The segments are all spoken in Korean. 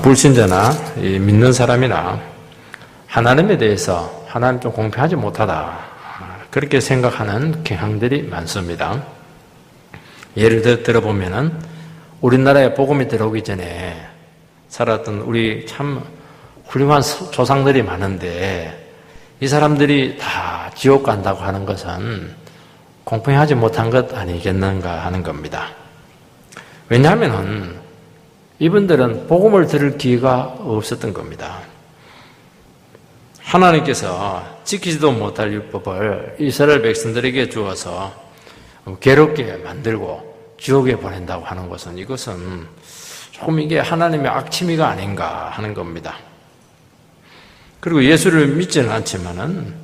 불신자나 믿는 사람이나 하나님에 대해서 하나님 좀 공평하지 못하다 그렇게 생각하는 경향들이 많습니다. 예를 들어보면은 우리나라에 복음이 들어오기 전에 살았던 우리 참 훌륭한 조상들이 많은데 이 사람들이 다 지옥 간다고 하는 것은 공평하지 못한 것 아니겠는가 하는 겁니다. 왜냐하면 이분들은 복음을 들을 기회가 없었던 겁니다. 하나님께서 지키지도 못할 율법을 이스라엘 백성들에게 주어서 괴롭게 만들고 지옥에 보낸다고 하는 것은 이것은 조금 이게 하나님의 악취미가 아닌가 하는 겁니다. 그리고 예수를 믿지는 않지만은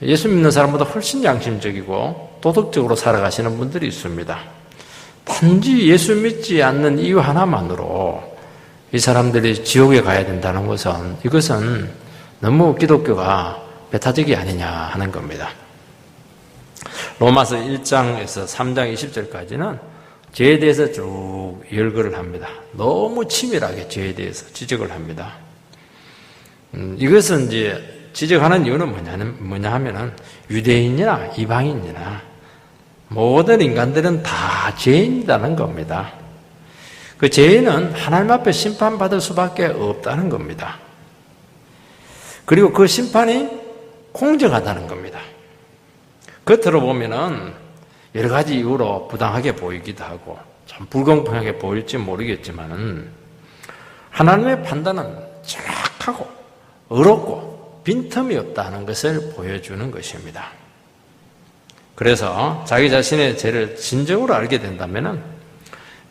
예수 믿는 사람보다 훨씬 양심적이고 도덕적으로 살아가시는 분들이 있습니다. 단지 예수 믿지 않는 이유 하나만으로 이 사람들이 지옥에 가야 된다는 것은 이것은 너무 기독교가 배타적이 아니냐 하는 겁니다. 로마서 1장에서 3장 20절까지는 죄에 대해서 쭉 열거를 합니다. 너무 치밀하게 죄에 대해서 지적을 합니다. 이것은 이제 지적하는 이유는 뭐냐 하면은 유대인이나 이방인이나 모든 인간들은 다 죄인이라는 겁니다. 그 죄인은 하나님 앞에 심판받을 수밖에 없다는 겁니다. 그리고 그 심판이 공정하다는 겁니다. 겉으로 보면은 여러 가지 이유로 부당하게 보이기도 하고 참 불공평하게 보일지 모르겠지만은 하나님의 판단은 정확하고 의롭고 빈틈이 없다는 것을 보여주는 것입니다. 그래서 자기 자신의 죄를 진정으로 알게 된다면은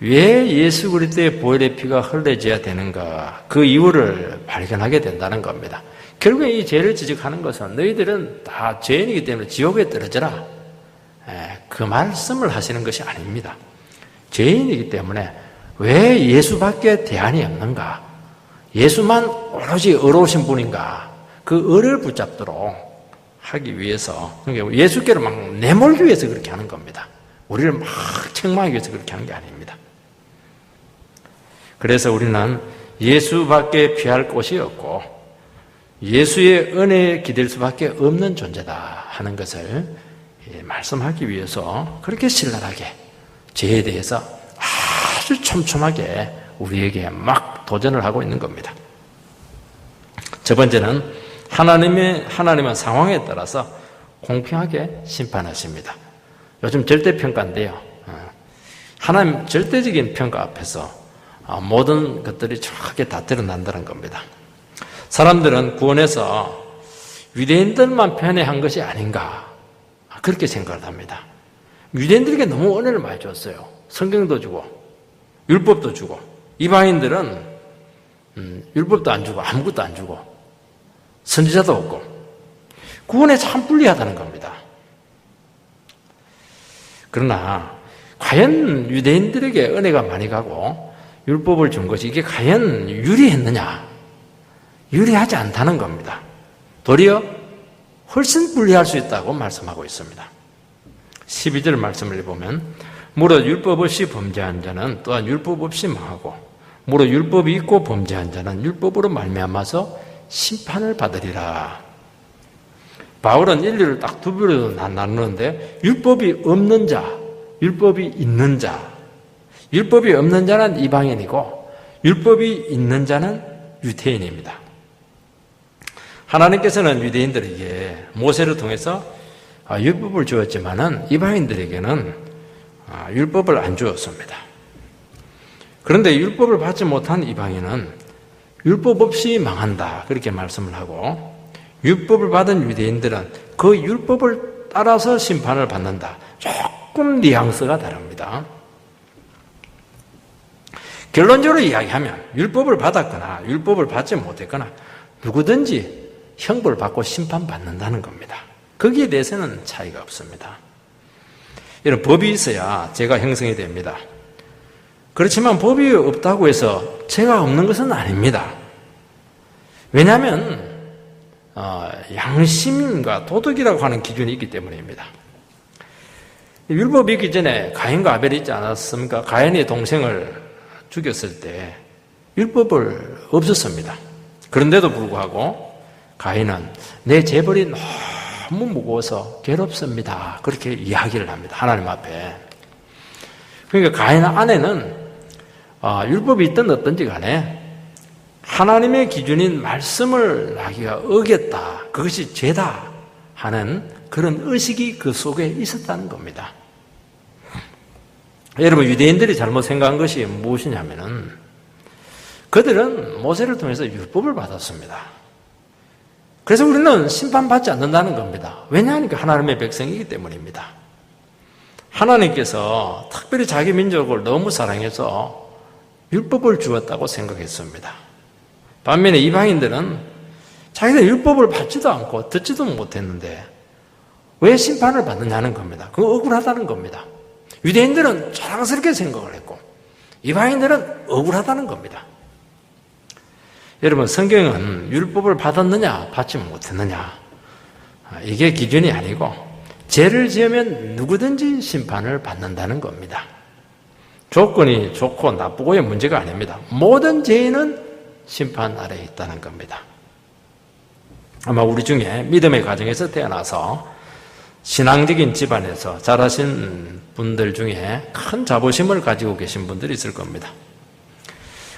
왜 예수 그리스도의 보혈의 피가 흘려져야 되는가 그 이유를 발견하게 된다는 겁니다. 결국에 이 죄를 지적하는 것은 너희들은 다 죄인이기 때문에 지옥에 떨어져라 그 말씀을 하시는 것이 아닙니다. 죄인이기 때문에 왜 예수밖에 대안이 없는가 예수만 오로지 의로우신 분인가 그 의를 붙잡도록 하기 위해서 예수께로 막 내몰기 위해서 그렇게 하는 겁니다. 우리를 막 책망하기 위해서 그렇게 하는 게 아닙니다. 그래서 우리는 예수밖에 피할 곳이 없고 예수의 은혜에 기댈 수밖에 없는 존재다 하는 것을 말씀하기 위해서 그렇게 신랄하게 죄에 대해서 아주 촘촘하게 우리에게 막 도전을 하고 있는 겁니다. 첫 번째는 하나님은 상황에 따라서 공평하게 심판하십니다. 요즘 절대평가인데요. 하나님 절대적인 평가 앞에서 모든 것들이 정확하게 다 드러난다는 겁니다. 사람들은 구원에서 유대인들만 편애한 것이 아닌가 그렇게 생각을 합니다. 유대인들에게 너무 은혜를 많이 줬어요. 성경도 주고 율법도 주고 이방인들은 율법도 안 주고 아무것도 안 주고 선지자도 없고 구원에 참 불리하다는 겁니다. 그러나 과연 유대인들에게 은혜가 많이 가고 율법을 준 것이 이게 과연 유리했느냐? 유리하지 않다는 겁니다. 도리어 훨씬 불리할 수 있다고 말씀하고 있습니다. 12절 말씀을 보면 무릇 율법 없이 범죄한 자는 또한 율법 없이 망하고 무릇 율법이 있고 범죄한 자는 율법으로 말미암아서 심판을 받으리라. 바울은 인류를 딱 두 부류로 나누는데 율법이 없는 자, 율법이 있는 자. 율법이 없는 자는 이방인이고 율법이 있는 자는 유대인입니다. 하나님께서는 유대인들에게 모세를 통해서 율법을 주었지만은 이방인들에게는 율법을 안 주었습니다. 그런데 율법을 받지 못한 이방인은 율법 없이 망한다 그렇게 말씀을 하고 율법을 받은 유대인들은 그 율법을 따라서 심판을 받는다. 조금 뉘앙스가 다릅니다. 결론적으로 이야기하면 율법을 받았거나 율법을 받지 못했거나 누구든지 형벌을 받고 심판받는다는 겁니다. 거기에 대해서는 차이가 없습니다. 이런 법이 있어야 죄가 형성이 됩니다. 그렇지만 법이 없다고 해서 죄가 없는 것은 아닙니다. 왜냐하면 양심과 도덕이라고 하는 기준이 있기 때문입니다. 율법이 있기 전에 가인과 아벨이 있지 않았습니까? 가인의 동생을 죽였을 때 율법을 없었습니다. 그런데도 불구하고 가인은 내 재벌이 너무 무거워서 괴롭습니다. 그렇게 이야기를 합니다. 하나님 앞에. 그러니까 가인 안에는 율법이 있든 어떤지 간에 하나님의 기준인 말씀을 나기가 어겼다. 그것이 죄다 하는 그런 의식이 그 속에 있었다는 겁니다. 여러분, 유대인들이 잘못 생각한 것이 무엇이냐면은 그들은 모세를 통해서 율법을 받았습니다. 그래서 우리는 심판받지 않는다는 겁니다. 왜냐하니까 하나님의 백성이기 때문입니다. 하나님께서 특별히 자기 민족을 너무 사랑해서 율법을 주었다고 생각했습니다. 반면에 이방인들은 자기들 율법을 받지도 않고 듣지도 못했는데 왜 심판을 받느냐는 겁니다. 그거 억울하다는 겁니다. 유대인들은 자랑스럽게 생각을 했고 이방인들은 억울하다는 겁니다. 여러분, 성경은 율법을 받았느냐 받지 못했느냐 이게 기준이 아니고 죄를 지으면 누구든지 심판을 받는다는 겁니다. 조건이 좋고 나쁘고의 문제가 아닙니다. 모든 죄인은 심판 아래에 있다는 겁니다. 아마 우리 중에 믿음의 가정에서 태어나서 신앙적인 집안에서 자라신 분들 중에 큰 자부심을 가지고 계신 분들이 있을 겁니다.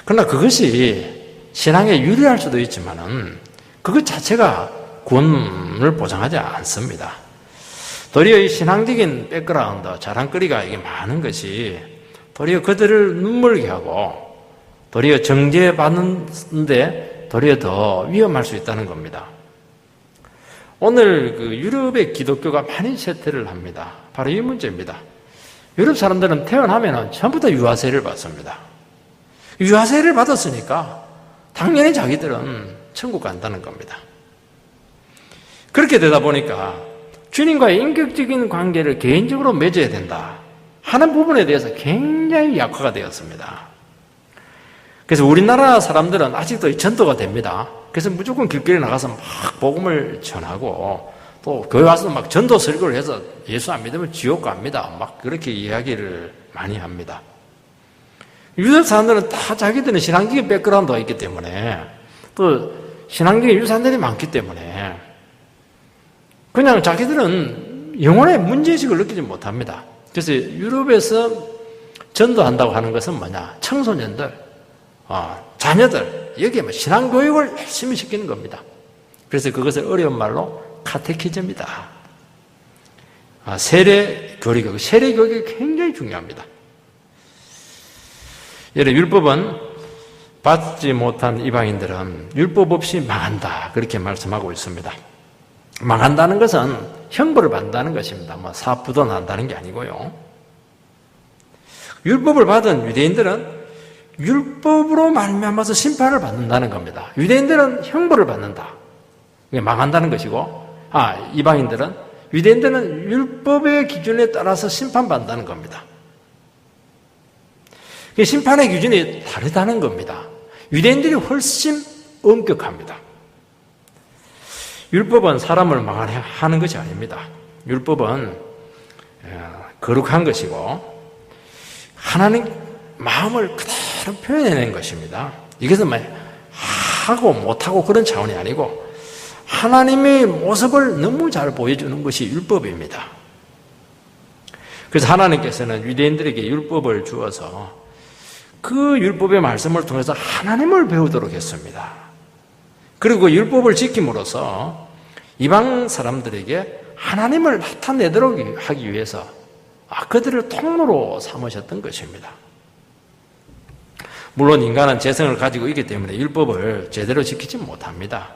그러나 그것이 신앙에 유리할 수도 있지만은 그것 자체가 구원을 보장하지 않습니다. 도리어 이 신앙적인 백그라운드, 자랑거리가 이게 많은 것이 도리어 그들을 눈물게 하고 도리어 정죄받는데 도리어 더 위험할 수 있다는 겁니다. 오늘 그 유럽의 기독교가 많이 쇠퇴를 합니다. 바로 이 문제입니다. 유럽 사람들은 태어나면 전부 다 유아세를 받습니다. 유아세를 받았으니까 당연히 자기들은 천국 간다는 겁니다. 그렇게 되다 보니까 주님과의 인격적인 관계를 개인적으로 맺어야 된다 하는 부분에 대해서 굉장히 약화가 되었습니다. 그래서 우리나라 사람들은 아직도 전도가 됩니다. 그래서 무조건 길거리에 나가서 막 복음을 전하고 또 교회 와서 막 전도 설교를 해서 예수 안 믿으면 지옥 갑니다. 막 그렇게 이야기를 많이 합니다. 유럽 사람들은 다 자기들은 신앙적인 백그라운드가 있기 때문에 또 신앙적인 유산들이 많기 때문에 그냥 자기들은 영혼의 문제의식을 느끼지 못합니다. 그래서 유럽에서 전도한다고 하는 것은 뭐냐? 청소년들, 자녀들, 여기에 뭐 신앙교육을 열심히 시키는 겁니다. 그래서 그것을 어려운 말로 카테키즘이다. 세례교육, 세례교육이 굉장히 중요합니다. 여러분, 율법은 받지 못한 이방인들은 율법 없이 망한다. 그렇게 말씀하고 있습니다. 망한다는 것은 형벌을 받는다는 것입니다. 뭐 사부도 난다는 게 아니고요. 율법을 받은 유대인들은 율법으로 말미암아서 심판을 받는다는 겁니다. 유대인들은 형벌을 받는다. 이게 망한다는 것이고, 이방인들은 유대인들은 율법의 기준에 따라서 심판받는다는 겁니다. 심판의 기준이 다르다는 겁니다. 유대인들이 훨씬 엄격합니다. 율법은 사람을 망하게 하는 것이 아닙니다. 율법은 거룩한 것이고 하나님 마음을 그대로 표현해낸 것입니다. 이것은 하고 못하고 그런 차원이 아니고 하나님의 모습을 너무 잘 보여주는 것이 율법입니다. 그래서 하나님께서는 유대인들에게 율법을 주어서 그 율법의 말씀을 통해서 하나님을 배우도록 했습니다. 그리고 율법을 지킴으로써 이방 사람들에게 하나님을 나타내도록 하기 위해서 그들을 통로로 삼으셨던 것입니다. 물론 인간은 재성을 가지고 있기 때문에 율법을 제대로 지키지 못합니다.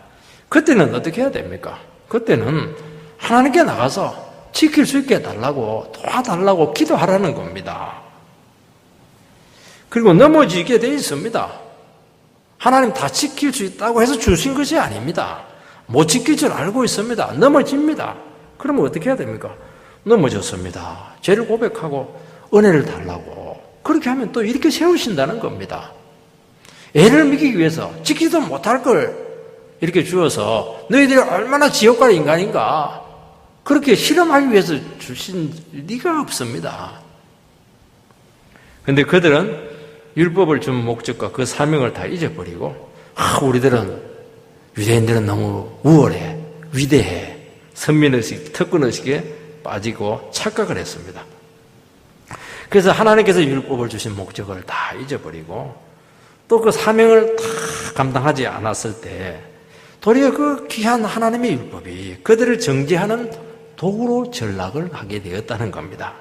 그때는 어떻게 해야 됩니까? 그때는 하나님께 나가서 지킬 수 있게 해달라고 도와달라고 기도하라는 겁니다. 그리고 넘어지게 돼 있습니다. 하나님 다 지킬 수 있다고 해서 주신 것이 아닙니다. 못 지킬 줄 알고 있습니다. 넘어집니다. 그러면 어떻게 해야 됩니까? 넘어졌습니다. 죄를 고백하고 은혜를 달라고. 그렇게 하면 또 이렇게 세우신다는 겁니다. 애를 먹이기 위해서 지키지도 못할 걸 이렇게 주어서 너희들이 얼마나 지옥 갈 인간인가 그렇게 실험하기 위해서 주신 리가 없습니다. 그런데 그들은 율법을 준 목적과 그 사명을 다 잊어버리고 우리들은 유대인들은 너무 우월해, 위대해, 선민의식, 특권의식에 빠지고 착각을 했습니다. 그래서 하나님께서 율법을 주신 목적을 다 잊어버리고 또 그 사명을 다 감당하지 않았을 때 도리어 그 귀한 하나님의 율법이 그들을 정죄하는 도구로 전락을 하게 되었다는 겁니다.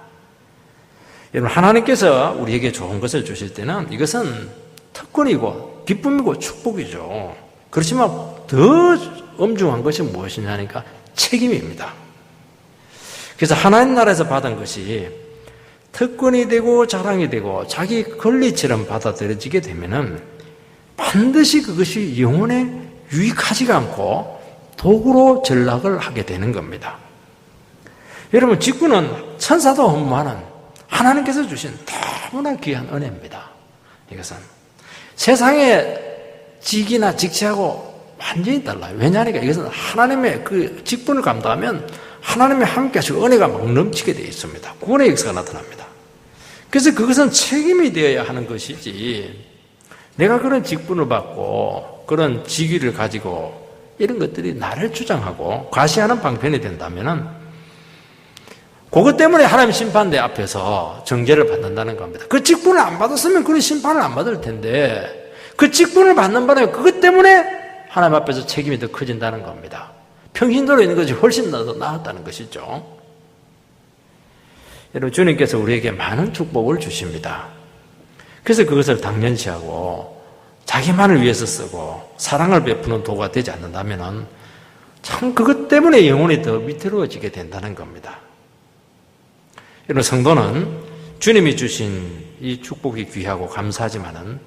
여러분, 하나님께서 우리에게 좋은 것을 주실 때는 이것은 특권이고 기쁨이고 축복이죠. 그렇지만 더 엄중한 것이 무엇이냐니까 책임입니다. 그래서 하나님 나라에서 받은 것이 특권이 되고 자랑이 되고 자기 권리처럼 받아들여지게 되면은 반드시 그것이 영혼에 유익하지가 않고 도구로 전락을 하게 되는 겁니다. 여러분, 직분은 천사도 흠모하는 하나님께서 주신 너무나 귀한 은혜입니다. 이것은 세상의 직이나 직책하고 완전히 달라요. 왜냐하니까 이것은 하나님의 그 직분을 감당하면 하나님의 함께 하시고 은혜가 막 넘치게 되어 있습니다. 구원의 역사가 나타납니다. 그래서 그것은 책임이 되어야 하는 것이지, 내가 그런 직분을 받고 그런 직위를 가지고 이런 것들이 나를 주장하고 과시하는 방편이 된다면은 그것 때문에 하나님 심판대 앞에서 정죄를 받는다는 겁니다. 그 직분을 안 받았으면 그런 심판을 안 받을 텐데 그 직분을 받는 바람에 그것 때문에 하나님 앞에서 책임이 더 커진다는 겁니다. 평신도로 있는 것이 훨씬 더 나았다는 것이죠. 여러분, 주님께서 우리에게 많은 축복을 주십니다. 그래서 그것을 당연시하고 자기만을 위해서 쓰고 사랑을 베푸는 도구가 되지 않는다면 참 그것 때문에 영혼이 더 위태로워지게 된다는 겁니다. 여러분, 성도는 주님이 주신 이 축복이 귀하고 감사하지만은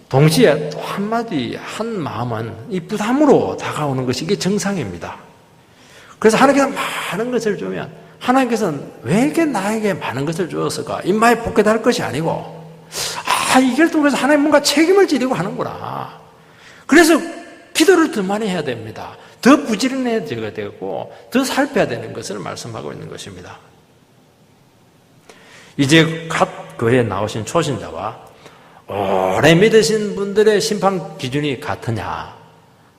동시에 또 한마디 한 마음은 이 부담으로 다가오는 것이 이게 정상입니다. 그래서 하나님께서 많은 것을 주면 하나님께서는 왜 이렇게 나에게 많은 것을 주었을까? 입마에 복게달 것이 아니고 이걸 통해서 하나님 뭔가 책임을 지려고 하는구나. 그래서 기도를 더 많이 해야 됩니다. 더 부지런해져야 되고 더 살펴야 되는 것을 말씀하고 있는 것입니다. 이제 갓 교회에 나오신 초신자와 오래 믿으신 분들의 심판 기준이 같으냐?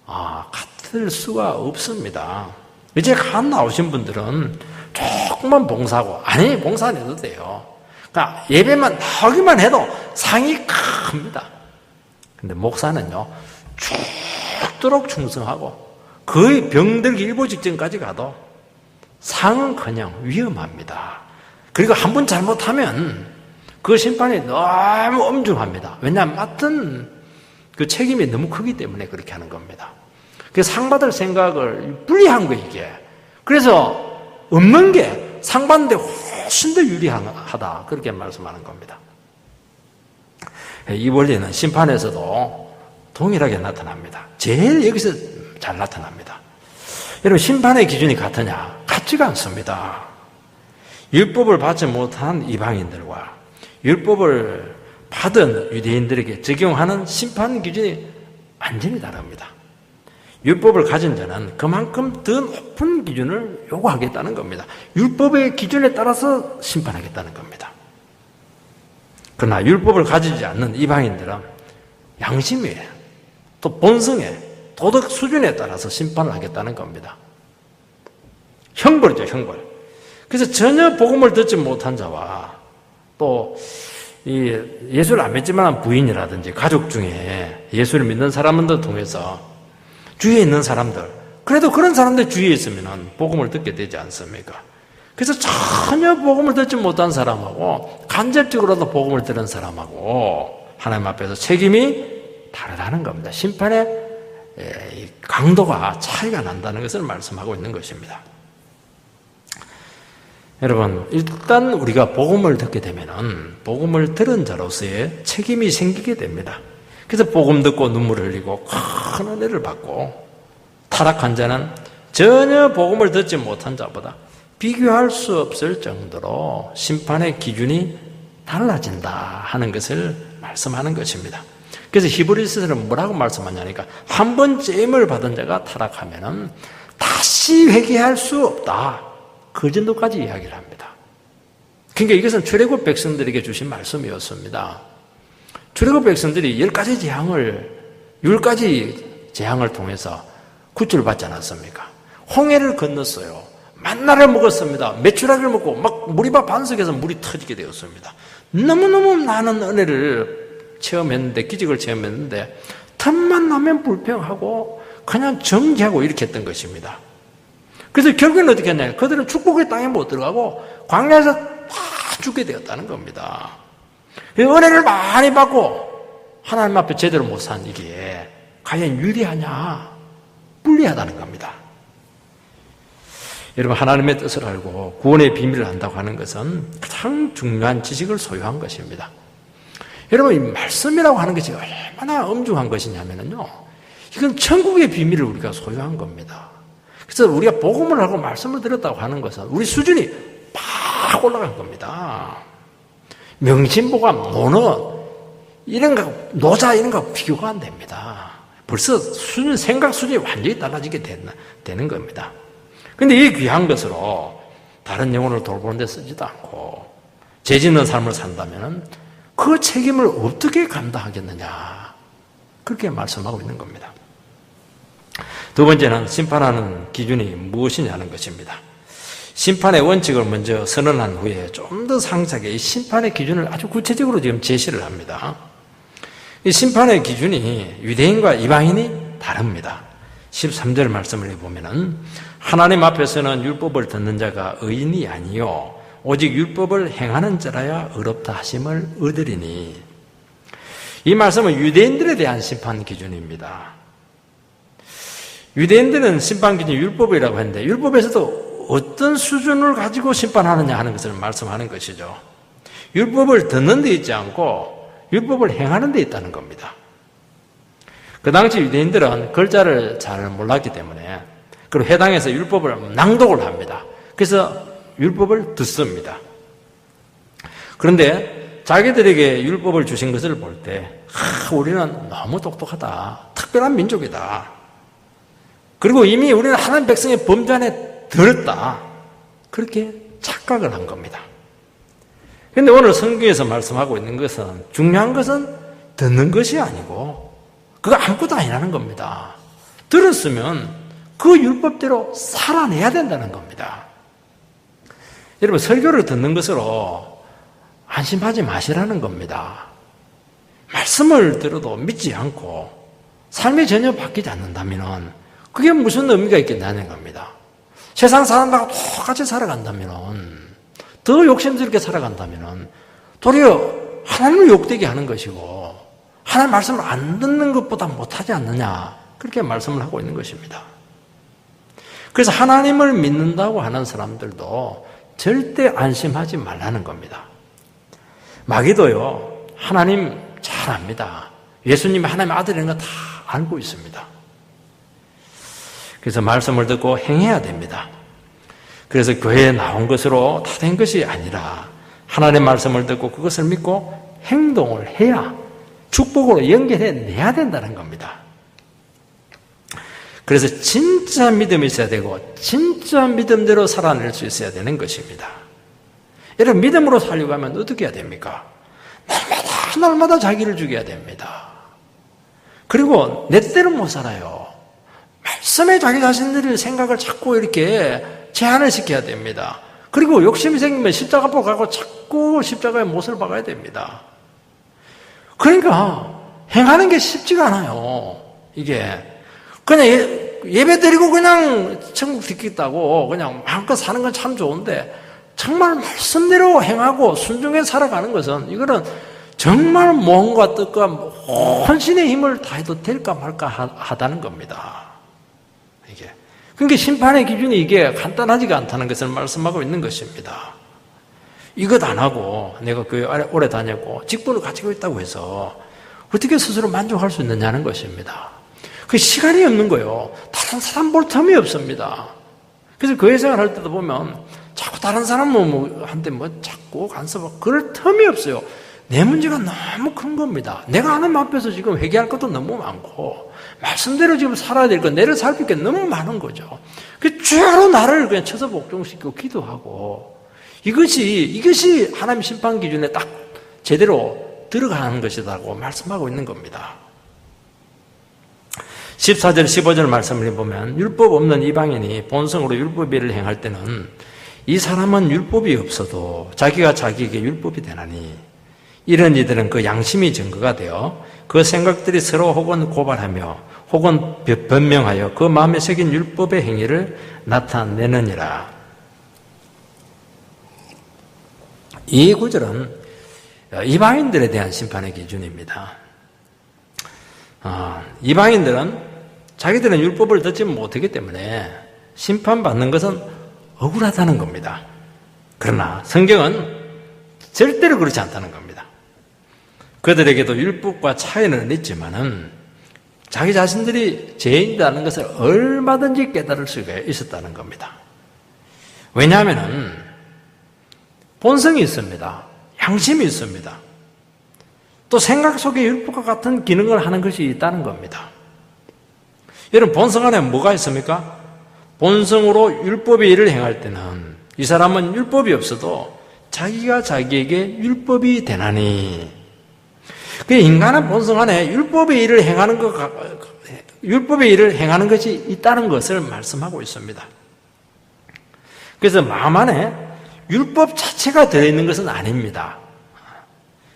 같을 수가 없습니다. 이제 갓 나오신 분들은 조금만 봉사하고, 봉사 안 해도 돼요. 그러니까 예배만 나오기만 해도 상이 큽니다. 근데 목사는요, 죽도록 충성하고 거의 병들기 일보 직전까지 가도 상은커녕 위험합니다. 그리고 한 번 잘못하면 그 심판이 너무 엄중합니다. 왜냐하면 맡은 그 책임이 너무 크기 때문에 그렇게 하는 겁니다. 그래서 상 받을 생각을 불리한 거예요, 이게. 그래서 없는 게 상 받는데 훨씬 더 유리하다, 그렇게 말씀하는 겁니다. 이 원리는 심판에서도 동일하게 나타납니다. 제일 여기서 잘 나타납니다. 여러분, 심판의 기준이 같으냐? 같지가 않습니다. 율법을 받지 못한 이방인들과 율법을 받은 유대인들에게 적용하는 심판 기준이 완전히 다릅니다. 율법을 가진 자는 그만큼 더 높은 기준을 요구하겠다는 겁니다. 율법의 기준에 따라서 심판하겠다는 겁니다. 그러나 율법을 가지지 않는 이방인들은 양심에, 또 본성에, 도덕 수준에 따라서 심판을 하겠다는 겁니다. 형벌이죠, 형벌. 그래서 전혀 복음을 듣지 못한 자와 또 예수를 안 믿지만 부인이라든지 가족 중에 예수를 믿는 사람들 통해서 주위에 있는 사람들, 그래도 그런 사람들 주위에 있으면 복음을 듣게 되지 않습니까? 그래서 전혀 복음을 듣지 못한 사람하고 간접적으로도 복음을 들은 사람하고 하나님 앞에서 책임이 다르다는 겁니다. 심판의 강도가 차이가 난다는 것을 말씀하고 있는 것입니다. 여러분, 일단 우리가 복음을 듣게 되면은 복음을 들은 자로서의 책임이 생기게 됩니다. 그래서 복음 듣고 눈물을 흘리고 큰 은혜를 받고, 타락한 자는 전혀 복음을 듣지 못한 자보다 비교할 수 없을 정도로 심판의 기준이 달라진다 하는 것을 말씀하는 것입니다. 그래서 히브리서는 뭐라고 말씀하냐니까, 한 번 죄임을 받은 자가 타락하면은 다시 회개할 수 없다, 그 정도까지 이야기를 합니다. 그러니까 이것은 출애굽 백성들에게 주신 말씀이었습니다. 출애굽 백성들이 10가지 재앙을 통해서 구출받지 않았습니까? 홍해를 건넜어요. 만나를 먹었습니다. 메추라기를 먹고 막 무리밥 반석에서 물이 터지게 되었습니다. 너무너무 많은 은혜를 체험했는데, 기적을 체험했는데 틈만 나면 불평하고 그냥 정지하고 이렇게 했던 것입니다. 그래서 결국에는 어떻게 했냐? 그들은 축복의 땅에 못 들어가고 광야에서 다 죽게 되었다는 겁니다. 은혜를 많이 받고 하나님 앞에 제대로 못 산 이게 과연 유리하냐? 불리하다는 겁니다. 여러분, 하나님의 뜻을 알고 구원의 비밀을 안다고 하는 것은 가장 중요한 지식을 소유한 것입니다. 여러분, 이 말씀이라고 하는 것이 얼마나 엄중한 것이냐면요, 이건 천국의 비밀을 우리가 소유한 겁니다. 그래서 우리가 복음을 하고 말씀을 들었다고 하는 것은 우리 수준이 팍 올라간 겁니다. 명심보감, 노는 이런 거, 노자 이런 거 비교가 안 됩니다. 벌써 생각 수준이 완전히 달라지게 되는 겁니다. 근데 이 귀한 것으로 다른 영혼을 돌보는 데 쓰지도 않고 죄 짓는 삶을 산다면 그 책임을 어떻게 감당하겠느냐, 그렇게 말씀하고 있는 겁니다. 두 번째는 심판하는 기준이 무엇이냐는 것입니다. 심판의 원칙을 먼저 선언한 후에 좀 더 상세하게 이 심판의 기준을 아주 구체적으로 지금 제시를 합니다. 이 심판의 기준이 유대인과 이방인이 다릅니다. 13절 말씀을 해보면은 하나님 앞에서는 율법을 듣는 자가 의인이 아니요 오직 율법을 행하는 자라야 의롭다 하심을 얻으리니, 이 말씀은 유대인들에 대한 심판 기준입니다. 유대인들은 심판 기준이 율법이라고 했는데 율법에서도 어떤 수준을 가지고 심판하느냐 하는 것을 말씀하는 것이죠. 율법을 듣는 데 있지 않고 율법을 행하는 데 있다는 겁니다. 그 당시 유대인들은 글자를 잘 몰랐기 때문에 그리고 회당에서 율법을 낭독을 합니다. 그래서 율법을 듣습니다. 그런데 자기들에게 율법을 주신 것을 볼 때 우리는 너무 똑똑하다, 특별한 민족이다, 그리고 이미 우리는 하나님 백성의 범주 안에 들었다, 그렇게 착각을 한 겁니다. 그런데 오늘 성경에서 말씀하고 있는 것은, 중요한 것은 듣는 것이 아니고 그거 아무것도 아니라는 겁니다. 들었으면 그 율법대로 살아내야 된다는 겁니다. 여러분, 설교를 듣는 것으로 안심하지 마시라는 겁니다. 말씀을 들어도 믿지 않고 삶이 전혀 바뀌지 않는다면 그게 무슨 의미가 있겠냐는 겁니다. 세상 사람들하고 똑같이 살아간다면, 더 욕심스럽게 살아간다면 도리어 하나님을 욕되게 하는 것이고 하나님 말씀을 안 듣는 것보다 못하지 않느냐, 그렇게 말씀을 하고 있는 것입니다. 그래서 하나님을 믿는다고 하는 사람들도 절대 안심하지 말라는 겁니다. 마귀도요, 하나님 잘 압니다. 예수님이 하나님의 아들인 거 다 알고 있습니다. 그래서 말씀을 듣고 행해야 됩니다. 그래서 교회에 나온 것으로 다 된 것이 아니라 하나님의 말씀을 듣고 그것을 믿고 행동을 해야 축복으로 연결해내야 된다는 겁니다. 그래서 진짜 믿음이 있어야 되고 진짜 믿음대로 살아낼 수 있어야 되는 것입니다. 여러분, 믿음으로 살려고 하면 어떻게 해야 됩니까? 날마다 자기를 죽여야 됩니다. 그리고 내 뜻대로 못 살아요. 말씀에 자기 자신들의 생각을 자꾸 이렇게 제한을 시켜야 됩니다. 그리고 욕심이 생기면 십자가 앞으로 가고 자꾸 십자가의 못을 박아야 됩니다. 그러니까 행하는 게 쉽지가 않아요. 이게 그냥 예배 드리고 그냥 천국 듣겠다고 그냥 마음껏 사는 건 참 좋은데, 정말 말씀대로 행하고 순종해 살아가는 것은, 이거는 정말 몸과 뜻과 혼신의 힘을 다해도 될까 말까 하다는 겁니다. 이게. 그러니까 심판의 기준이 이게 간단하지가 않다는 것을 말씀하고 있는 것입니다. 이것 안 하고 내가 교회 오래 다녔고 직분을 가지고 있다고 해서 어떻게 스스로 만족할 수 있느냐는 것입니다. 그 시간이 없는 거예요. 다른 사람 볼 틈이 없습니다. 그래서 교회 생활할 때도 보면 자꾸 다른 사람한테 자꾸 간섭하고 그럴 틈이 없어요. 내 문제가 너무 큰 겁니다. 내가 하나님 앞에서 지금 회개할 것도 너무 많고 말씀대로 지금 살아야 될 것, 내를 살필 게 너무 많은 거죠. 그 주야로 나를 그냥 쳐서 복종시키고 기도하고, 이것이 하나님 심판 기준에 딱 제대로 들어가는 것이라고 말씀하고 있는 겁니다. 14절 15절 말씀을 보면 율법 없는 이방인이 본성으로 율법의 일을 행할 때는 이 사람은 율법이 없어도 자기가 자기에게 율법이 되나니 이런 이들은 그 양심이 증거가 되어 그 생각들이 서로 혹은 고발하며 혹은 변명하여 그 마음에 새긴 율법의 행위를 나타내느니라. 이 구절은 이방인들에 대한 심판의 기준입니다. 이방인들은 자기들은 율법을 듣지 못하기 때문에 심판받는 것은 억울하다는 겁니다. 그러나 성경은 절대로 그렇지 않다는 겁니다. 그들에게도 율법과 차이는 있지만은 자기 자신들이 죄인이라는 것을 얼마든지 깨달을 수가 있었다는 겁니다. 왜냐하면 본성이 있습니다. 양심이 있습니다. 또 생각 속에 율법과 같은 기능을 하는 것이 있다는 겁니다. 여러분, 본성 안에 뭐가 있습니까? 본성으로 율법의 일을 행할 때는 이 사람은 율법이 없어도 자기가 자기에게 율법이 되나니. 인간은 본성 안에 율법의 일을 행하는 것이 있다는 것을 말씀하고 있습니다. 그래서 마음 안에 율법 자체가 들어있는 것은 아닙니다.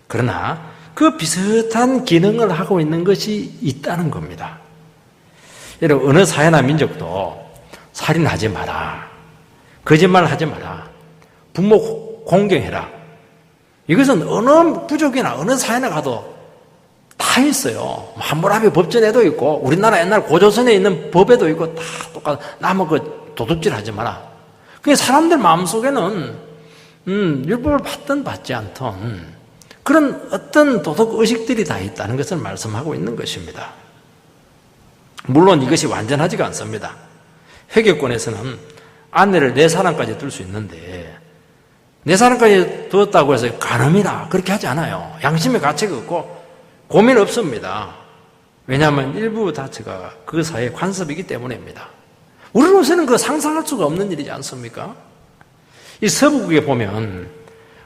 그러나 그 비슷한 기능을 하고 있는 것이 있다는 겁니다. 여러분, 어느 사회나 민족도 살인하지 마라, 거짓말하지 마라, 부모 공경해라, 이것은 어느 부족이나 어느 사회나 가도 다 있어요. 함무라비 법전에도 있고 우리나라 옛날 고조선에 있는 법에도 있고 다 똑같아. 남은 그 도둑질하지 마라. 그게 사람들 마음속에는 율법을 받든 받지 않든 그런 어떤 도덕 의식들이 다 있다는 것을 말씀하고 있는 것입니다. 물론 이것이 완전하지가 않습니다. 회계권에서는 아내를 4사람까지 둘 수 있는데 4사람까지 두었다고 해서 간음이라 그렇게 하지 않아요. 양심의 가치가 없고 고민 없습니다. 왜냐하면 일부 자체가 그 사회의 관습이기 때문입니다. 우리로서는 그 상상할 수가 없는 일이지 않습니까? 이 서부국에 보면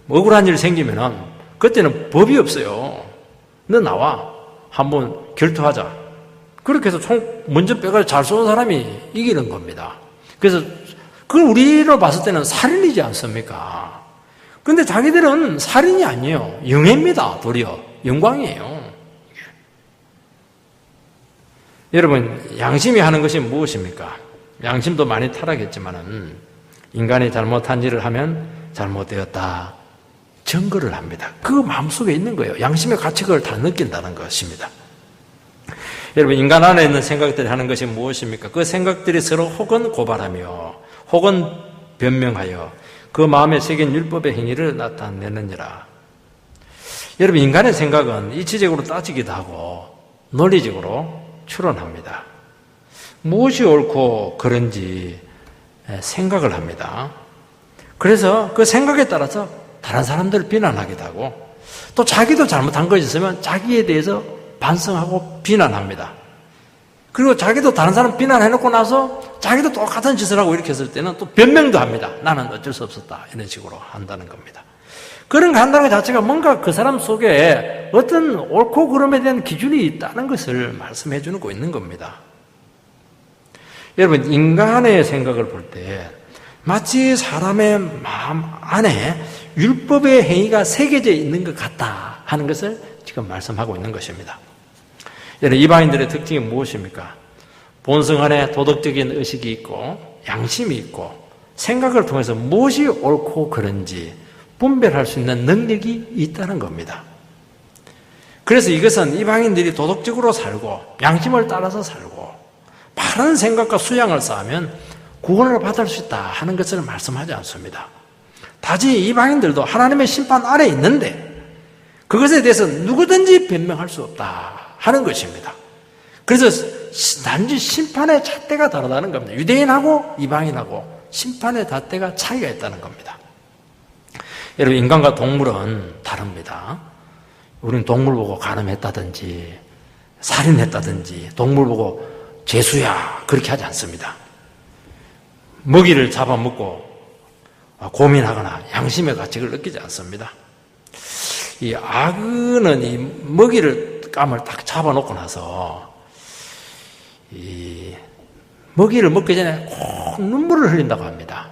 억울한 일 생기면은 그때는 법이 없어요. 너 나와 한번 결투하자. 그렇게 해서 총 먼저 빼가지고 잘 쏘는 사람이 이기는 겁니다. 그래서 그건 우리로 봤을 때는 살인이지 않습니까? 그런데 자기들은 살인이 아니에요. 영예입니다. 도리어 영광이에요. 여러분, 양심이 하는 것이 무엇입니까? 양심도 많이 타락했지만은 인간이 잘못한 일을 하면 잘못되었다 증거를 합니다. 그 마음속에 있는 거예요. 양심의 가치를 다 느낀다는 것입니다. 여러분, 인간 안에 있는 생각들이 하는 것이 무엇입니까? 그 생각들이 서로 혹은 고발하며 혹은 변명하여 그 마음에 새긴 율법의 행위를 나타내느니라. 여러분, 인간의 생각은 이치적으로 따지기도 하고 논리적으로 추론합니다. 무엇이 옳고 그른지 생각을 합니다. 그래서 그 생각에 따라서 다른 사람들을 비난하기도 하고 또 자기도 잘못한 것이 있으면 자기에 대해서 반성하고 비난합니다. 그리고 자기도 다른 사람 비난해놓고 나서 자기도 똑같은 짓을 하고 이렇게 했을 때는 또 변명도 합니다. 나는 어쩔 수 없었다. 이런 식으로 한다는 겁니다. 그런 거 한다는 것 자체가 뭔가 그 사람 속에 어떤 옳고 그름에 대한 기준이 있다는 것을 말씀해 주고 있는 겁니다. 여러분, 인간의 생각을 볼 때 마치 사람의 마음 안에 율법의 행위가 새겨져 있는 것 같다 하는 것을 지금 말씀하고 있는 것입니다. 여러분, 이방인들의 특징이 무엇입니까? 본성 안에 도덕적인 의식이 있고 양심이 있고 생각을 통해서 무엇이 옳고 그른지 분별할 수 있는 능력이 있다는 겁니다. 그래서 이것은 이방인들이 도덕적으로 살고 양심을 따라서 살고 바른 생각과 수양을 쌓으면 구원을 받을 수 있다 하는 것을 말씀하지 않습니다. 다시 이방인들도 하나님의 심판 아래 있는데 그것에 대해서 누구든지 변명할 수 없다 하는 것입니다. 그래서 단지 심판의 잣대가 다르다는 겁니다. 유대인하고 이방인하고 심판의 잣대가 차이가 있다는 겁니다. 여러분, 인간과 동물은 다릅니다. 우리는 동물 보고 간음했다든지 살인했다든지 동물 보고 죄수야 그렇게 하지 않습니다. 먹이를 잡아먹고 고민하거나 양심의 가책을 느끼지 않습니다. 이 악은 이 먹이를 감을 딱 잡아놓고 나서 이 먹이를 먹기 전에 꼭 눈물을 흘린다고 합니다.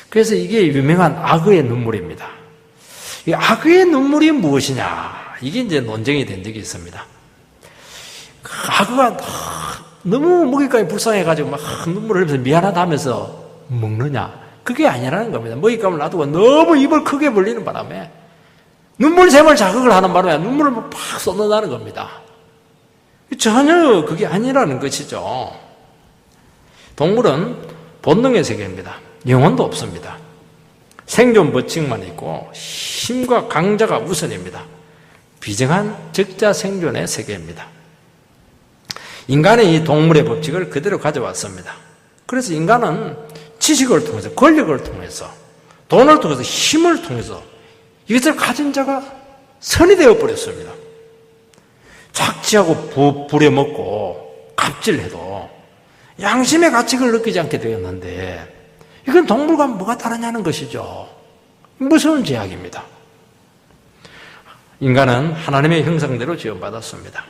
그래서 이게 유명한 악의 눈물입니다. 이 악의 눈물이 무엇이냐? 이게 이제 논쟁이 된 적이 있습니다. 악어가 너무 먹잇감이 불쌍해가지고 막 눈물을 흘리면서 미안하다 하면서 먹느냐? 그게 아니라는 겁니다. 먹잇감을 놔두고 너무 입을 크게 벌리는 바람에 눈물샘을 자극을 하는 바람에 눈물을 팍 쏟는다는 겁니다. 전혀 그게 아니라는 것이죠. 동물은 본능의 세계입니다. 영혼도 없습니다. 생존 법칙만 있고 힘과 강자가 우선입니다. 비정한 적자 생존의 세계입니다. 인간은 이 동물의 법칙을 그대로 가져왔습니다. 그래서 인간은 지식을 통해서, 권력을 통해서, 돈을 통해서, 힘을 통해서 이것을 가진 자가 선이 되어버렸습니다. 착취하고 부려먹고 갑질해도 양심의 가치를 느끼지 않게 되었는데 이건 동물과 뭐가 다르냐는 것이죠. 무서운 제약입니다. 인간은 하나님의 형상대로 지원받았습니다.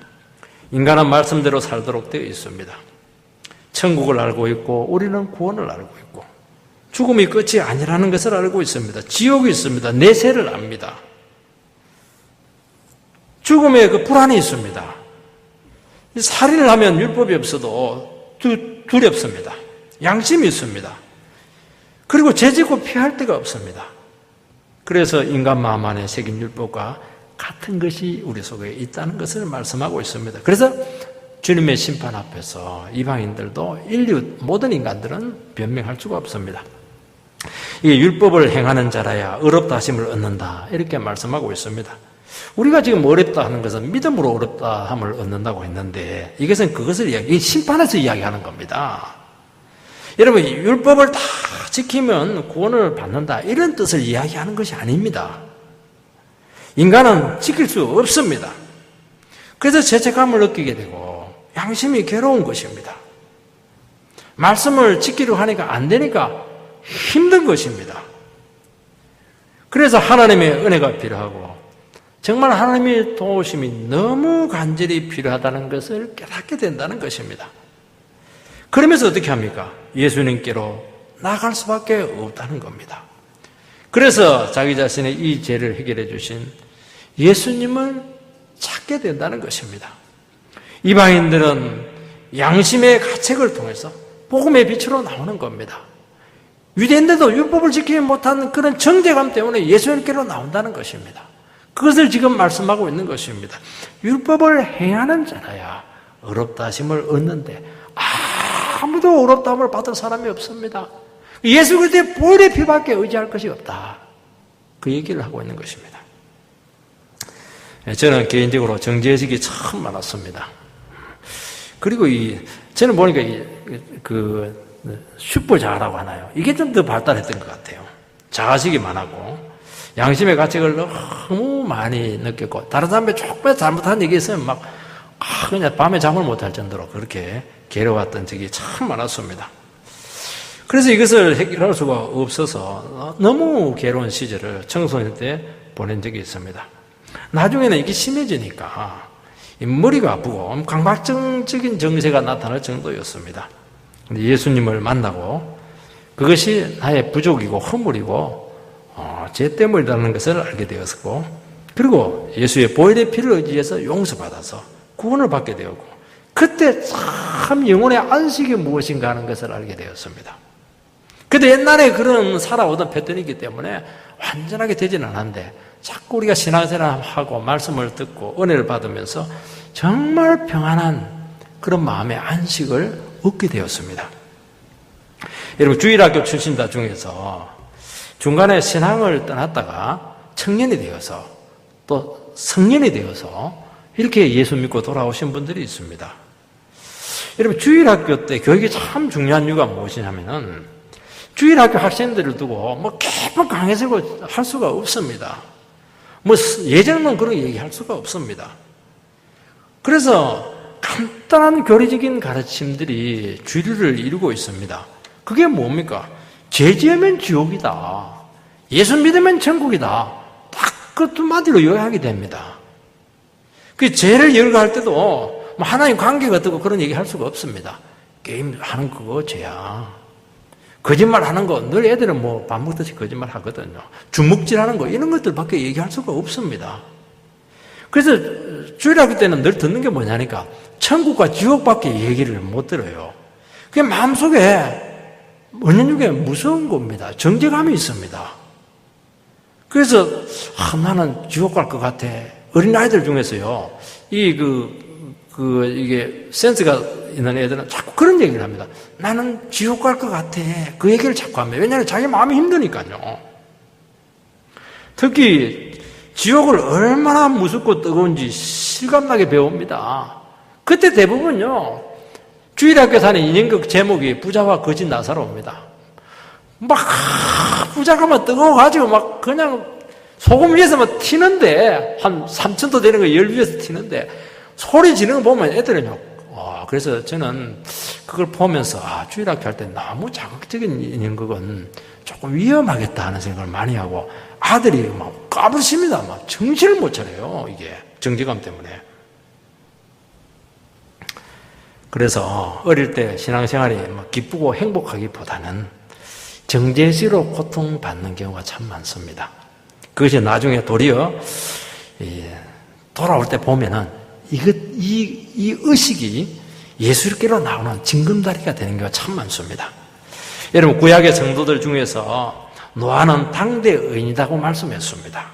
인간은 말씀대로 살도록 되어 있습니다. 천국을 알고 있고 우리는 구원을 알고 있고 죽음이 끝이 아니라는 것을 알고 있습니다. 지옥이 있습니다. 내세를 압니다. 죽음에 그 불안이 있습니다. 살인을 하면 율법이 없어도 두렵습니다. 양심이 있습니다. 그리고 죄짓고 피할 데가 없습니다. 그래서 인간 마음 안에 새긴 율법과 같은 것이 우리 속에 있다는 것을 말씀하고 있습니다. 그래서 주님의 심판 앞에서 이방인들도 인류 모든 인간들은 변명할 수가 없습니다. 이게 율법을 행하는 자라야 의롭다 하심을 얻는다 이렇게 말씀하고 있습니다. 우리가 지금 어렵다 하는 것은 믿음으로 어렵다 함을 얻는다고 했는데 이것은 그것을 이 심판에서 이야기하는 겁니다. 여러분 율법을 다 지키면 구원을 받는다 이런 뜻을 이야기하는 것이 아닙니다. 인간은 지킬 수 없습니다. 그래서 죄책감을 느끼게 되고 양심이 괴로운 것입니다. 말씀을 지키려고 하니까 안 되니까 힘든 것입니다. 그래서 하나님의 은혜가 필요하고 정말 하나님의 도우심이 너무 간절히 필요하다는 것을 깨닫게 된다는 것입니다. 그러면서 어떻게 합니까? 예수님께로 나갈 수밖에 없다는 겁니다. 그래서 자기 자신의 이 죄를 해결해 주신 예수님을 찾게 된다는 것입니다. 이방인들은 양심의 가책을 통해서 복음의 빛으로 나오는 겁니다. 유대인들도 율법을 지키지 못하는 그런 정죄감 때문에 예수님께로 나온다는 것입니다. 그것을 지금 말씀하고 있는 것입니다. 율법을 행하는 자라야 의롭다 하심을 얻는데 아무도 의롭다 함을 받을 사람이 없습니다. 예수 그리스도의 보혈의 피밖에 의지할 것이 없다. 그 얘기를 하고 있는 것입니다. 저는 개인적으로 정죄의식이 참 많았습니다. 그리고 저는 보니까 슈퍼자아라고 하나요? 이게 좀 더 발달했던 것 같아요. 자아식이 많았고, 양심의 가책을 너무 많이 느꼈고, 다른 사람이 조금 잘못한 얘기 있으면 그냥 밤에 잠을 못 할 정도로 그렇게 괴로웠던 적이 참 많았습니다. 그래서 이것을 해결할 수가 없어서 너무 괴로운 시절을 청소년 때 보낸 적이 있습니다. 나중에는 이게 심해지니까 머리가 아프고 강박증적인 증세가 나타날 정도였습니다. 근데 예수님을 만나고 그것이 나의 부족이고 허물이고 죄 때문이라는 것을 알게 되었고 그리고 예수의 보혈의 피를 의지해서 용서받아서 구원을 받게 되었고 그때 참 영혼의 안식이 무엇인가 하는 것을 알게 되었습니다. 그런데 옛날에 그런 살아오던 패턴이기 때문에 완전하게 되지는 않았는데 자꾸 우리가 신앙생활하고 말씀을 듣고 은혜를 받으면서 정말 평안한 그런 마음의 안식을 얻게 되었습니다. 여러분 주일학교 출신자 중에서 중간에 신앙을 떠났다가 청년이 되어서 또 성년이 되어서 이렇게 예수 믿고 돌아오신 분들이 있습니다. 여러분 주일학교 때 교육이 참 중요한 이유가 무엇이냐면은 주일학교 학생들을 두고 깊은 강해석을 할 수가 없습니다. 예전은 그런 얘기할 수가 없습니다. 그래서 간단한 교리적인 가르침들이 주류를 이루고 있습니다. 그게 뭡니까? 죄 지으면 지옥이다. 예수 믿으면 천국이다. 딱 그 두 마디로 요약이 됩니다. 그 죄를 열거할 때도 뭐 하나님 관계가 어떻고 그런 얘기 할 수가 없습니다. 게임 하는 그거 죄야. 거짓말 하는 거, 늘 애들은 뭐 밥 먹듯이 거짓말 하거든요. 주먹질 하는 거, 이런 것들밖에 얘기할 수가 없습니다. 그래서 주일학교 때는 늘 듣는 게 뭐냐니까 천국과 지옥밖에 얘기를 못 들어요. 그게 마음속에 은연중에 무서운 겁니다. 정죄감이 있습니다. 그래서 나는 지옥 갈 것 같아. 어린아이들 중에서요, 이게 센스가 있는 애들은 자꾸 그런 얘기를 합니다. 나는 지옥 갈 것 같아. 그 얘기를 자꾸 합니다. 왜냐하면 자기 마음이 힘드니까요. 특히 지옥을 얼마나 무섭고 뜨거운지 실감나게 배웁니다. 그때 대부분요, 주일학교 사는 인형극 제목이 부자와 거짓 나사로입니다. 막 부자가 막 뜨거워가지고 막 그냥 소금 위에서 막 튀는데, 한 3천도 되는 거 열 위에서 튀는데 소리 지르는 거 보면 애들은요, 그래서 저는 그걸 보면서 주일학교 할 때 너무 자극적인 인형극은 조금 위험하겠다 하는 생각을 많이 하고, 아들이 막 까불십니다. 막 정신을 못 차려요. 이게 정죄감 때문에. 그래서 어릴 때 신앙생활이 기쁘고 행복하기보다는 정죄의식으로 고통받는 경우가 참 많습니다. 그것이 나중에 도리어 돌아올 때 보면은 이 의식이 예수께로 나오는 징검다리가 되는 경우가 참 많습니다. 여러분, 구약의 성도들 중에서 노아는 당대 의인이라고 말씀했습니다.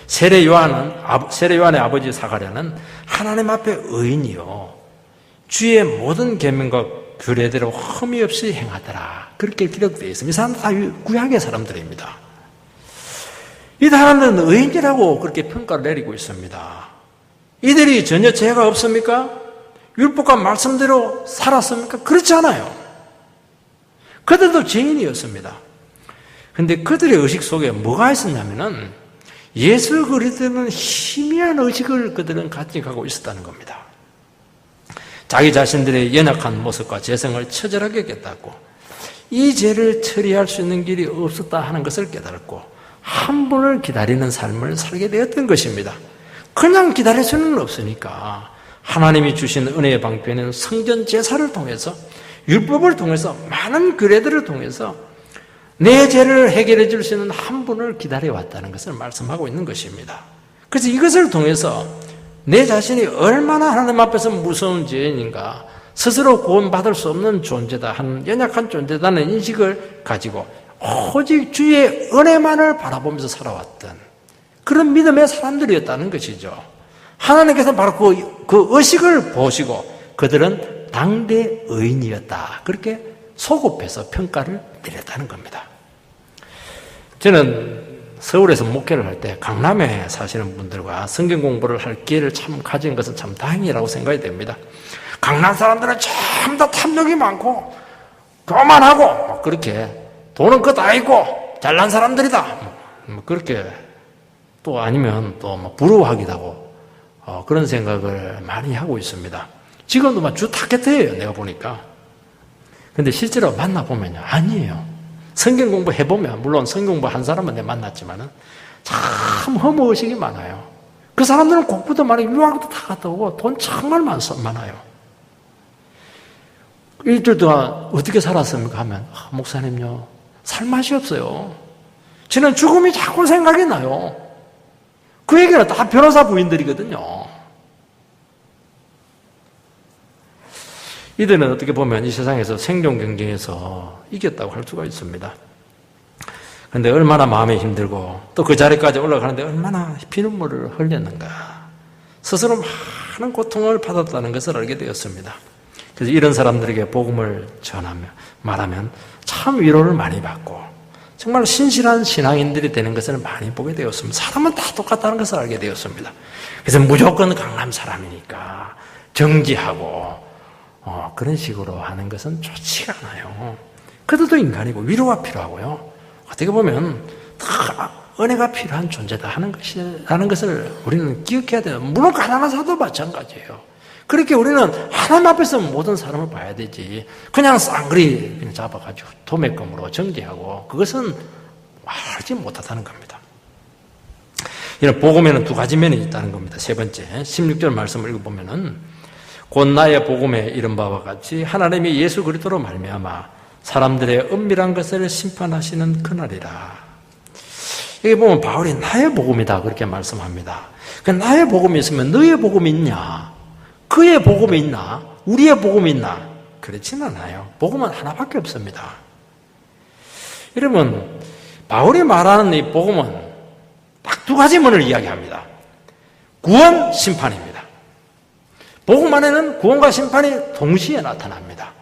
세례 요한의 아버지 사가랴는 하나님 앞에 의인이요, 주의 모든 계명과 규례대로 흠이 없이 행하더라, 그렇게 기록되어 있습니다. 이 사람들 다 구약의 사람들입니다. 이 사람들은 의인이라고 그렇게 평가를 내리고 있습니다. 이들이 전혀 죄가 없습니까? 율법과 말씀대로 살았습니까? 그렇지 않아요. 그들도 죄인이었습니다. 그런데 그들의 의식 속에 뭐가 있었냐면은 예수 그리스도는 희미한 의식을 그들은 가지고 있었다는 겁니다. 자기 자신들의 연약한 모습과 죄성을 처절하게 깨닫고 이 죄를 처리할 수 있는 길이 없었다 하는 것을 깨달았고 한 분을 기다리는 삶을 살게 되었던 것입니다. 그냥 기다릴 수는 없으니까 하나님이 주신 은혜의 방편에는 성전 제사를 통해서, 율법을 통해서, 많은 규례들을 통해서 내 죄를 해결해 줄 수 있는 한 분을 기다려왔다는 것을 말씀하고 있는 것입니다. 그래서 이것을 통해서 내 자신이 얼마나 하나님 앞에서 무서운 죄인인가, 스스로 구원받을 수 없는 존재다, 한 연약한 존재다는 인식을 가지고 오직 주의 은혜만을 바라보면서 살아왔던 그런 믿음의 사람들이었다는 것이죠. 하나님께서 바로 그 의식을 보시고 그들은 당대 의인이었다, 그렇게 소급해서 평가를 내렸다는 겁니다. 저는 서울에서 목회를 할 때 강남에 사시는 분들과 성경 공부를 할 기회를 참 가진 것은 참 다행이라고 생각이 됩니다. 강남 사람들은 전부 다 탐욕이 많고 교만하고 그렇게 돈은 그거 다 있고 잘난 사람들이다, 그렇게 또 아니면 또 부러워하기도 하고 그런 생각을 많이 하고 있습니다. 지금도 주 타겟이에요, 내가 보니까. 근데 실제로 만나보면요, 아니에요. 성경 공부 해보면, 물론 성경 공부 한 사람은 내가 만났지만은 참 허무의식이 많아요. 그 사람들은 공부도 많이 유학도 다 갔다 오고 돈 정말 많아요. 일주일 동안 어떻게 살았습니까? 하면 목사님요, 살 맛이 없어요. 저는 죽음이 자꾸 생각이 나요. 그 얘기는 다 변호사 부인들이거든요. 이들은 어떻게 보면 이 세상에서 생존 경쟁에서 이겼다고 할 수가 있습니다. 그런데 얼마나 마음이 힘들고 또 그 자리까지 올라가는데 얼마나 피눈물을 흘렸는가. 스스로 많은 고통을 받았다는 것을 알게 되었습니다. 그래서 이런 사람들에게 복음을 말하면 참 위로를 많이 받고 정말 신실한 신앙인들이 되는 것을 많이 보게 되었습니다. 사람은 다 똑같다는 것을 알게 되었습니다. 그래서 무조건 강남 사람이니까 정지하고 그런 식으로 하는 것은 좋지가 않아요. 그들도 인간이고 위로가 필요하고요. 어떻게 보면 다 은혜가 필요한 존재다 하는 것을 우리는 기억해야 돼요. 물론 가난한 사람도 마찬가지예요. 그렇게 우리는 하나님 앞에서 모든 사람을 봐야 되지, 그냥 쌍그리 그냥 잡아가지고 도매금으로 정죄하고 그것은 말하지 못하다는 겁니다. 이런 복음에는 두 가지 면이 있다는 겁니다. 세 번째, 16절 말씀을 읽어보면은 곧 나의 복음에 이른 바와 같이 하나님이 예수 그리스도로 말미암아 사람들의 은밀한 것을 심판하시는 그날이라. 여기 보면 바울이 나의 복음이다 그렇게 말씀합니다. 그 나의 복음이 있으면 너의 복음이 있냐? 그의 복음이 있나? 우리의 복음이 있나? 그렇지는 않아요. 복음은 하나밖에 없습니다. 여러분, 바울이 말하는 이 복음은 딱 두 가지 면을 이야기합니다. 구원, 심판입니다. 복음 안에는 구원과 심판이 동시에 나타납니다.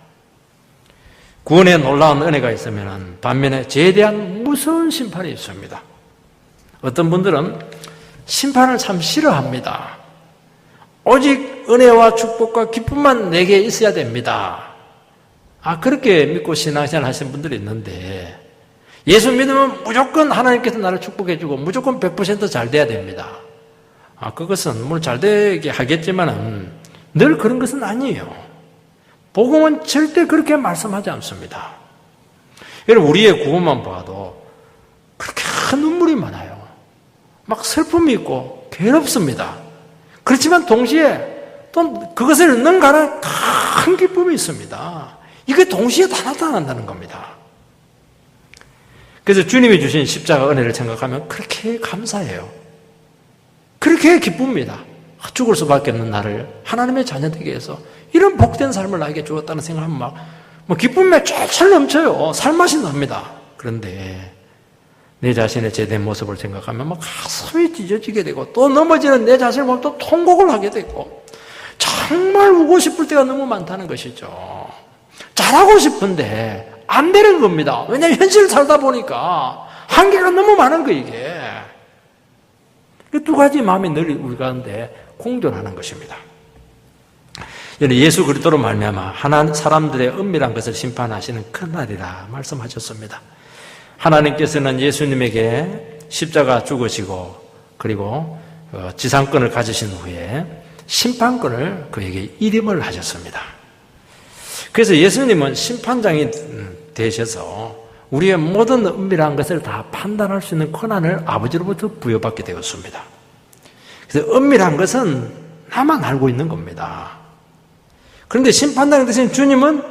구원에 놀라운 은혜가 있으면 반면에 죄에 대한 무서운 심판이 있습니다. 어떤 분들은 심판을 참 싫어합니다. 오직 은혜와 축복과 기쁨만 내게 있어야 됩니다. 그렇게 믿고 신앙생활 하시는 분들이 있는데 예수 믿으면 무조건 하나님께서 나를 축복해 주고 무조건 100% 잘 돼야 됩니다. 그것은 물론 잘 되게 하겠지만 늘 그런 것은 아니에요. 복음은 절대 그렇게 말씀하지 않습니다. 여러분, 우리의 구원만 봐도 그렇게 눈물이 많아요. 막 슬픔이 있고 괴롭습니다. 그렇지만 동시에 또 그것을 얻는 가는 큰 기쁨이 있습니다. 이게 동시에 다 나타난다는 겁니다. 그래서 주님이 주신 십자가 은혜를 생각하면 그렇게 감사해요. 그렇게 기쁩니다. 죽을 수밖에 없는 나를 하나님의 자녀 되게 해서 이런 복된 삶을 나에게 주었다는 생각하면 기쁨에 쩔쩔 넘쳐요. 살맛이 납니다. 그런데 내 자신의 제된 모습을 생각하면 가슴이 찢어지게 되고 또 넘어지는 내 자신을 보면 또 통곡을 하게 되고 정말 우고 싶을 때가 너무 많다는 것이죠. 잘하고 싶은데 안 되는 겁니다. 왜냐하면 현실을 살다 보니까 한계가 너무 많은 거 이게. 두 가지 마음이 늘 우리 가운데 공존하는 것입니다. 예수 그리스도로 말미암아 하나님 사람들의 은밀한 것을 심판하시는 그날이라 말씀하셨습니다. 하나님께서는 예수님에게 십자가 죽으시고 그리고 지상권을 가지신 후에 심판권을 그에게 일임을 하셨습니다. 그래서 예수님은 심판장이 되셔서 우리의 모든 은밀한 것을 다 판단할 수 있는 권한을 아버지로부터 부여받게 되었습니다. 그래서 은밀한 것은 나만 알고 있는 겁니다. 그런데 심판장이 되신 주님은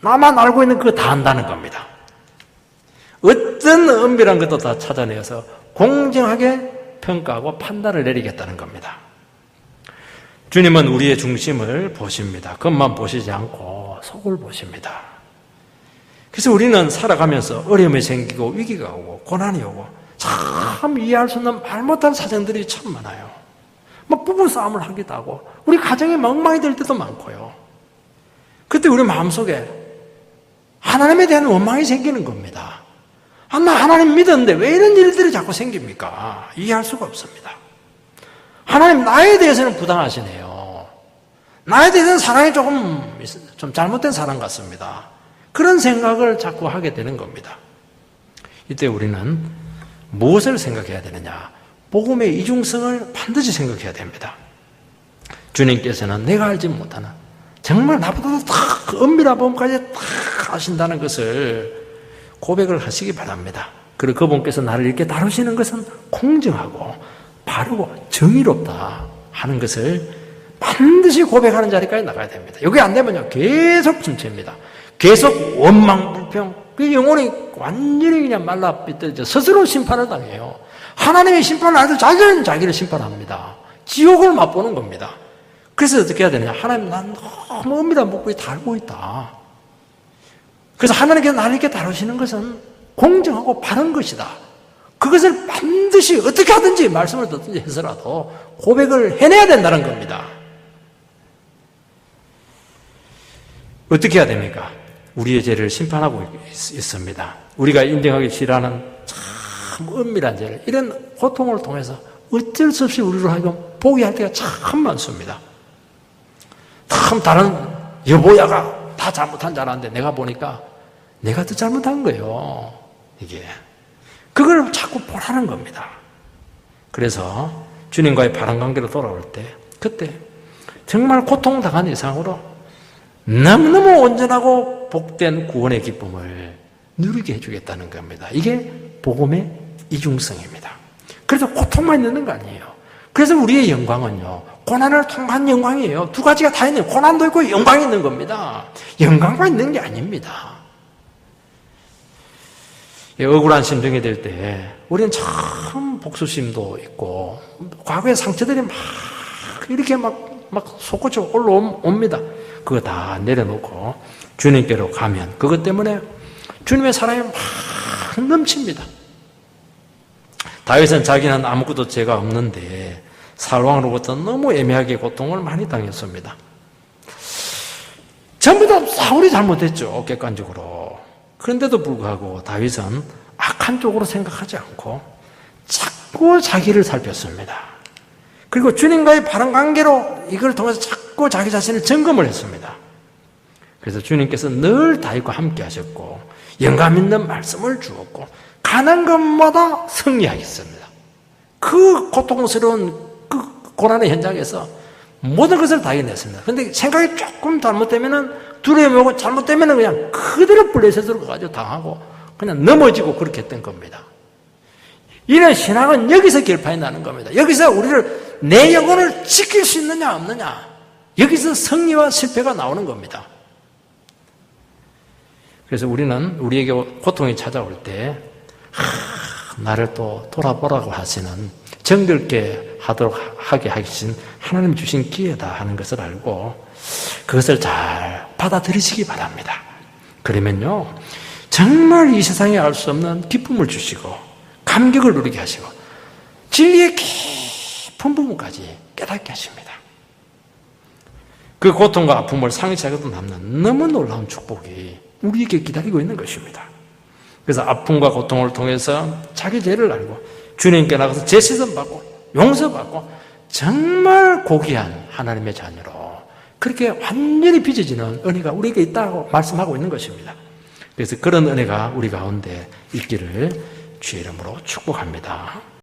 나만 알고 있는 그거 다 안다는 겁니다. 어떤 은밀한 것도 다 찾아내어서 공정하게 평가하고 판단을 내리겠다는 겁니다. 주님은 우리의 중심을 보십니다. 겉만 보시지 않고 속을 보십니다. 그래서 우리는 살아가면서 어려움이 생기고 위기가 오고 고난이 오고 참 이해할 수 없는 말 못할 사정들이 참 많아요. 부부싸움을 하기도 하고 우리 가정에 엉망이 될 때도 많고요. 그때 우리 마음속에 하나님에 대한 원망이 생기는 겁니다. 나 하나님 믿었는데 왜 이런 일들이 자꾸 생깁니까? 이해할 수가 없습니다. 하나님 나에 대해서는 부당하시네요. 나에 대해서는 사랑이 좀 잘못된 사랑 같습니다. 그런 생각을 자꾸 하게 되는 겁니다. 이때 우리는 무엇을 생각해야 되느냐? 복음의 이중성을 반드시 생각해야 됩니다. 주님께서는 내가 알지 못하는 정말 나보다도 다 은밀한 부분까지 다 아신다는 것을 고백을 하시기 바랍니다. 그리고 그분께서 나를 이렇게 다루시는 것은 공정하고 바르고 정의롭다 하는 것을 반드시 고백하는 자리까지 나가야 됩니다. 여기 안 되면요 계속 침체입니다. 계속 원망, 불평, 그 영혼이 완전히 그냥 말라 삐뚤어져 스스로 심판을 당해요. 하나님의 심판을 안 해도 자기는 자기를 심판합니다. 지옥을 맛보는 겁니다. 그래서 어떻게 해야 되느냐? 하나님, 난 너무 은밀한 목적이 다 알고 있다. 그래서 하나님께서 나를 이렇게 다루시는 것은 공정하고 바른 것이다. 그것을 반드시 어떻게 하든지 말씀을 듣든지 해서라도 고백을 해내야 된다는 겁니다. 어떻게 해야 됩니까? 우리의 죄를 심판하고 있습니다. 우리가 인정하기 싫어하는 참 은밀한 죄를 이런 고통을 통해서 어쩔 수 없이 우리로 하여금 포기할 때가 참 많습니다. 참 다른 여보야가 다 잘못한 줄 알았는데 내가 보니까 내가 더 잘못한 거예요. 이게 그걸 자꾸 보라는 겁니다. 그래서 주님과의 바른 관계로 돌아올 때 그때 정말 고통당한 이상으로 너무너무 온전하고 복된 구원의 기쁨을 누리게 해주겠다는 겁니다. 이게 복음의 이중성입니다. 그래서 고통만 있는 거 아니에요. 그래서 우리의 영광은요, 고난을 통한 영광이에요. 두 가지가 다 있는, 고난도 있고 영광이 있는 겁니다. 영광만 있는 게 아닙니다. 억울한 심정이 될 때 우리는 참 복수심도 있고 과거의 상처들이 막 이렇게 막 솟구쳐 올라옵니다. 그거 다 내려놓고 주님께로 가면 그것 때문에 주님의 사랑이 막 넘칩니다. 다윗은 자기는 아무것도 죄가 없는데 사울왕으로부터 너무 애매하게 고통을 많이 당했습니다. 전부 다 사울이 잘못했죠, 객관적으로. 그런데도 불구하고 다윗은 악한 쪽으로 생각하지 않고 자꾸 자기를 살폈습니다. 그리고 주님과의 바른 관계로 이걸 통해서 자꾸 자기 자신을 점검을 했습니다. 그래서 주님께서 늘 다윗과 함께 하셨고 영감 있는 말씀을 주었고 가는 것마다 승리하겠습니다. 그 고통스러운 그 고난의 현장에서 모든 것을 다 이겨냈습니다. 그런데 생각이 조금 잘못되면은 두려움이 오고 잘못되면은 그냥 그대로 블레셋으로 가가지고 당하고 그냥 넘어지고 그렇게 했던 겁니다. 이런 신앙은 여기서 결판이 나는 겁니다. 여기서 우리를 내 영혼을 지킬 수 있느냐 없느냐, 여기서 승리와 실패가 나오는 겁니다. 그래서 우리는 우리에게 고통이 찾아올 때 나를 또 돌아보라고 하시는, 정결케 하게 하신 하나님 주신 기회다 하는 것을 알고 그것을 잘 받아들이시기 바랍니다. 그러면요 정말 이 세상에 알 수 없는 기쁨을 주시고 감격을 누리게 하시고 진리의 깊은 부분까지 깨닫게 하십니다. 그 고통과 아픔을 상처하고도 남는 너무 놀라운 축복이 우리에게 기다리고 있는 것입니다. 그래서 아픔과 고통을 통해서 자기 죄를 알고 주님께 나가서 제시선 받고 용서받고 정말 고귀한 하나님의 자녀로 그렇게 완전히 빚어지는 은혜가 우리에게 있다고 말씀하고 있는 것입니다. 그래서 그런 은혜가 우리 가운데 있기를 주의 이름으로 축복합니다.